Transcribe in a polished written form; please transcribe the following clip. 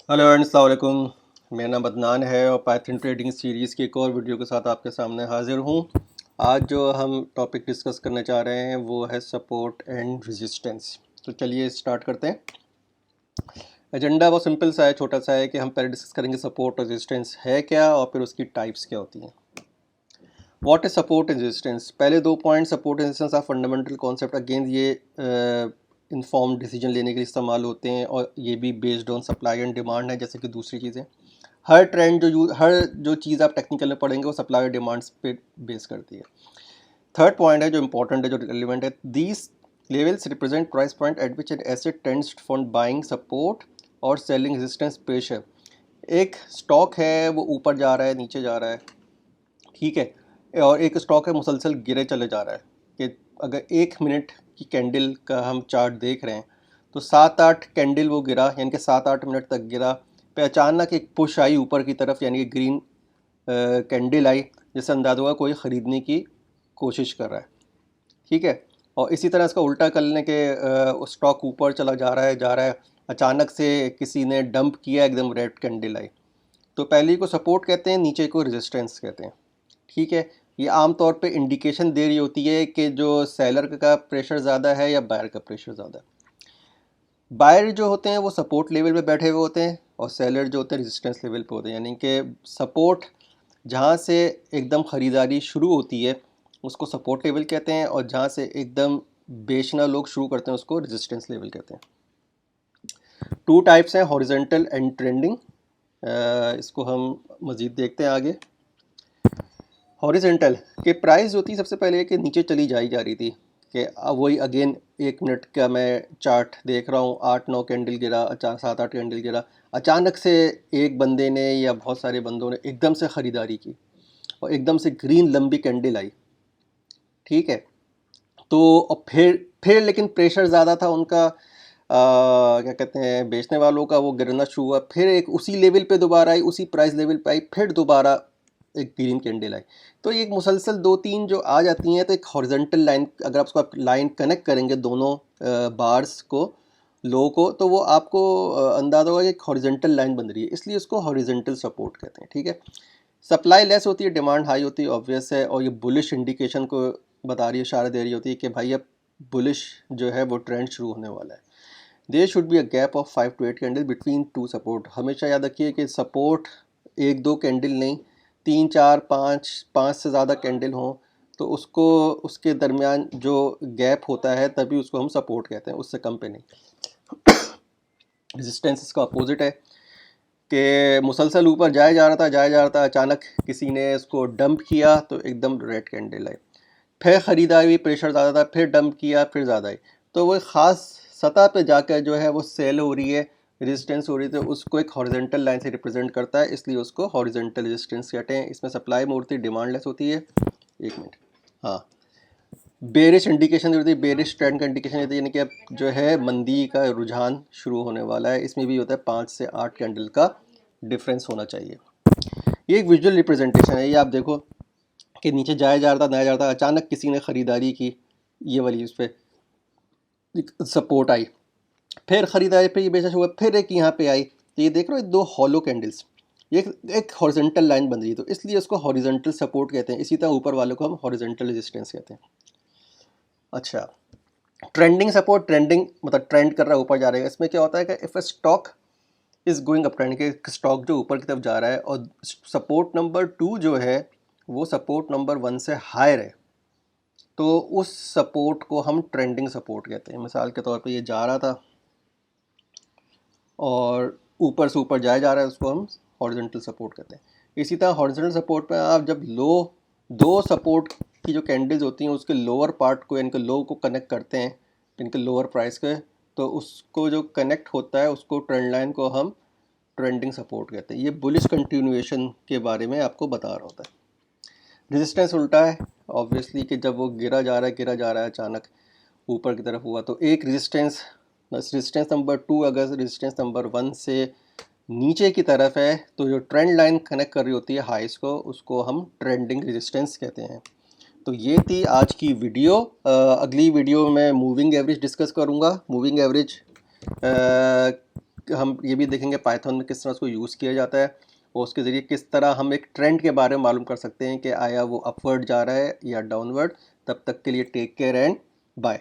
Hello and अस्सलाम वालेकुम। मेरा नाम अदनान है और पाइथन ट्रेडिंग सीरीज़ की एक और वीडियो के साथ आपके सामने हाजिर हूँ। आज जो हम टॉपिक डिस्कस करने जा रहे हैं वो है सपोर्ट एंड रेजिस्टेंस। तो चलिए स्टार्ट करते हैं। एजेंडा बहुत सिंपल सा है, छोटा सा है कि हम पहले डिस्कस करेंगे सपोर्ट और रेजिस्टेंस है क्या और फिर उसकी टाइप्स क्या होती हैं। What is support and resistance. पहले 2 point, support and resistance R fundamental concept. Again ये इन्फॉर्म डिसीजन लेने के लिए इस्तेमाल होते हैं और ये भी based on supply and demand है, जैसे कि दूसरी चीज़ें। हर जो चीज़ आप टेक्निकल में पढ़ेंगे वो सप्लाई और डिमांड्स पे बेस करती है। थर्ड पॉइंट है जो इंपॉर्टेंट है, जो रिलेवेंट है, these levels represent price point eight which an asset tends for buying support और सेलिंग रेजिस्टेंस प्रेशर। एक स्टॉक है वो ऊपर जा रहा है, नीचे जा रहा है, ठीक है, और एक स्टॉक है मुसलसल गिरे चले जा रहा है। कि अगर 1 मिनट की कैंडल का हम चार्ट देख रहे हैं तो 7-8 कैंडल वो गिरा, यानी कि 7-8 मिनट तक गिरा। पे अचानक एक पुश आई ऊपर की तरफ, यानी कि ग्रीन कैंडल आई, जिससे अंदाज़ा होगा कोई ख़रीदने की कोशिश कर रहा है, ठीक है। और इसी तरह इसका उल्टा कर लें कि स्टॉक ऊपर चला जा रहा है, अचानक से किसी ने डंप किया, एकदम रेड कैंडल आई। तो पहले को सपोर्ट कहते हैं, नीचे को रेजिस्टेंस कहते हैं, ठीक है। ये आमतौर पे इंडिकेशन दे रही होती है कि जो सेलर का प्रेशर ज़्यादा है या बायर का प्रेशर ज़्यादा है। बायर जो होते हैं वो सपोर्ट लेवल पे बैठे हुए होते हैं और सेलर जो होते हैं रेजिस्टेंस लेवल पे होते हैं, यानी कि सपोर्ट जहाँ से एकदम ख़रीदारी शुरू होती है उसको सपोर्ट लेवल कहते हैं, और जहाँ से एकदम बेचना लोग शुरू करते हैं उसको रेजिस्टेंस लेवल कहते हैं। 2 टाइप्स हैं, हॉरिजॉन्टल एंड ट्रेंडिंग। इसको हम मज़ीद देखते हैं आगे। हॉरिजेंटल के प्राइस जो थी सबसे पहले कि नीचे चली जा रही थी, कि वही अगेन 1 मिनट का मैं चार्ट देख रहा हूँ, 8-9 कैंडल गिरा, 7-8 कैंडल गिरा, अचानक से एक बंदे ने या बहुत सारे बंदों ने एकदम से ख़रीदारी की और एकदम से ग्रीन लंबी कैंडल आई, ठीक है। तो और फिर लेकिन प्रेशर ज़्यादा था उनका, क्या कहते हैं, बेचने वालों का, वो गिरना शुरू हुआ। फिर एक उसी लेवल पे दोबारा आई, उसी प्राइस लेवल पे आई, फिर दोबारा एक ग्रीन कैंडल आई। तो ये एक मुसलसल 2-3 जो आ जाती हैं, तो एक हॉरिजॉन्टल लाइन, अगर आप उसको लाइन कनेक्ट करेंगे दोनों बार्स को, लो को, तो वो आपको अंदाज़ा होगा कि एक हॉरिजॉन्टल लाइन बन रही है, इसलिए उसको हॉरिजॉन्टल सपोर्ट कहते हैं, ठीक है। सप्लाई लेस होती है, डिमांड हाई होती है, ऑब्वियस है, और ये बुलिश इंडिकेशन को बता रही है, इशारा दे रही होती है कि भाई अब बुलिश जो है वो ट्रेंड शुरू होने वाला है। There should be a gap of 5 to 8 candle between 2 support. हमेशा याद रखिए कि सपोर्ट 1-2 कैंडल नहीं, 3-4-5, 5 से ज़्यादा कैंडल हों तो उसको, उसके दरमियान जो गैप होता है तभी उसको हम सपोर्ट कहते हैं, उससे कम पे नहीं। रेजिस्टेंस इसका अपोजिट है कि मुसलसल ऊपर जाया जा रहा था, अचानक किसी ने इसको डंप किया तो एकदम रेड कैंडल आई, फिर ख़रीदारी हुई, प्रेशर ज़्यादा था, फिर डंप किया, फिर ज़्यादा आई, तो वो ख़ास सतह पे जाकर जो है वो सेल हो रही है, रेजिस्टेंस हो रही है, तो उसको एक हॉरिजॉन्टल लाइन से रिप्रेजेंट करता है, इसलिए उसको हॉरिजॉन्टल रेजिस्टेंस कहते हैं। इसमें सप्लाई में होती है, डिमांड लेस होती है। 1 मिनट, हाँ। बेरिश इंडिकेशन होती है, बेरिश ट्रेंड का इंडिकेशन होती है, यानी कि अब जो है मंदी का रुझान शुरू होने वाला है। इसमें भी होता है 5 से 8 कैंडल का डिफरेंस होना चाहिए। ये एक विजुअल रिप्रेजेंटेशन है, ये आप देखो कि नीचे जाया जा रहा था, अचानक किसी ने ख़रीदारी की, ये वाली उस पर सपोर्ट आई, फिर ख़रीदारी, फिर ये बेचा हुआ, फिर एक यहाँ पे आई, तो ये देख रहे हो 2 हॉलो कैंडल्स, ये एक हॉरिजॉन्टल लाइन बन रही है, तो इसलिए उसको हॉरिजॉन्टल सपोर्ट कहते हैं। इसी तरह ऊपर वाले को हम हॉरिजॉन्टल रेजिस्टेंस कहते हैं। अच्छा, ट्रेंडिंग सपोर्ट, ट्रेंडिंग मतलब ट्रेंड कर रहा है, ऊपर जा रहा है। इसमें क्या होता है कि if a stock is going up trend, के स्टॉक जो ऊपर की तरफ जा रहा है और सपोर्ट नंबर 2 जो है वो सपोर्ट नंबर 1 से हायर है, तो उस सपोर्ट को हम ट्रेंडिंग सपोर्ट कहते हैं। मिसाल के तौर पे ये जा रहा था और ऊपर से ऊपर जाया जा रहा है, उसको हम हॉरिजॉन्टल सपोर्ट कहते हैं। इसी तरह हॉरिजॉन्टल सपोर्ट पे आप जब दो सपोर्ट की जो कैंडल्स होती हैं उसके लोअर पार्ट को, यानी कि लो को कनेक्ट करते हैं, इनके लोअर प्राइस के, तो उसको जो कनेक्ट होता है उसको, ट्रेंड लाइन को हम ट्रेंडिंग सपोर्ट कहते हैं। ये बुलिश कंटिन्यूएशन के बारे में आपको बता रहा होता है। रेजिस्टेंस उल्टा है ऑब्वियसली, कि जब वो गिरा जा रहा है अचानक ऊपर की तरफ हुआ, तो एक रेजिस्टेंस नंबर 2 अगर रेजिस्टेंस नंबर 1 से नीचे की तरफ है तो जो ट्रेंड लाइन कनेक्ट कर रही होती है हाइस को, उसको हम ट्रेंडिंग रेजिस्टेंस कहते हैं। तो ये थी आज की वीडियो। अगली वीडियो में मूविंग एवरेज डिस्कस करूँगा। मूविंग एवरेज हम ये भी देखेंगे पाइथन में किस तरह उसको यूज़ किया जाता है और उसके ज़रिए किस तरह हम एक ट्रेंड के बारे में मालूम कर सकते हैं कि आया वो अपवर्ड जा रहा है या डाउनवर्ड। तब तक के लिए टेक केयर एंड बाय।